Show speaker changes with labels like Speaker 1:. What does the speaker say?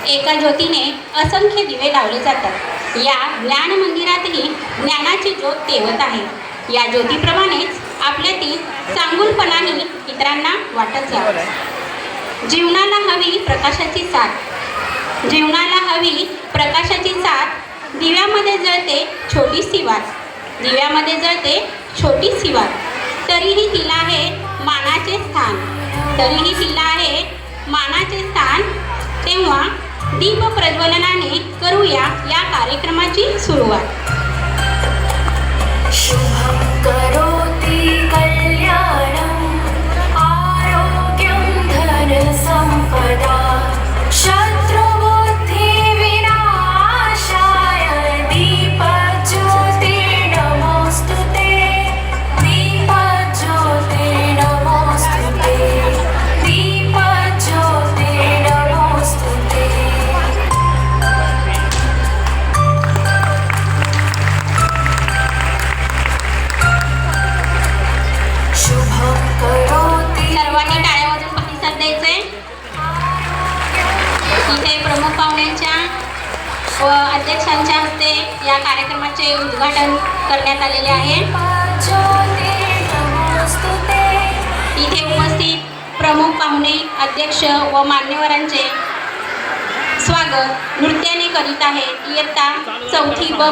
Speaker 1: एका ज्योतीने असंख्य दिवे लावले जातात। या ज्ञान मंदिरातही ज्ञानाची ज्योत तेवत आहे। या ज्योतीप्रमाणेच आपल्यातील चांगुलपणाने इतरांना वाटत जावं। जीवनाला हवी प्रकाशाची साथ, जीवनाला हवी प्रकाशाची साथ। दिव्यामध्ये जळते छोटीशी वात, दिव्यामध्ये जळते छोटीशी वात। तरीही तिला आहे मानाचे स्थान, तरीही तिला आहे मानाचे स्थान। तेव्हा दीप प्रज्वलनाने करूया या कार्यक्रमाची सुरुवात।
Speaker 2: शुभं करोति कल्याणं आरोग्यं धनसम्पदा शत्रुबुद्धि विनाशाय दीपज्योते नमोस्तुते दीपज्योते नमोस्तुते दीपज्योते नमोस्तुते। शुभं करोति
Speaker 1: सर्वांनी टाळ्या वाजवून प्रतिसाद द्यायचे। इथे प्रमुख पाहुण्यांच्या व अध्यक्षांच्या हस्ते या कार्यक्रमाचे उद्घाटन करण्यात आलेले आहे।
Speaker 2: दीपज्योते नमोस्तुते।
Speaker 1: इथे उपस्थित प्रमुख पाहुणे, अध्यक्ष व मान्यवरांचे स्वागत नृत्याने करीत आहेत इयत्ता 4थी ब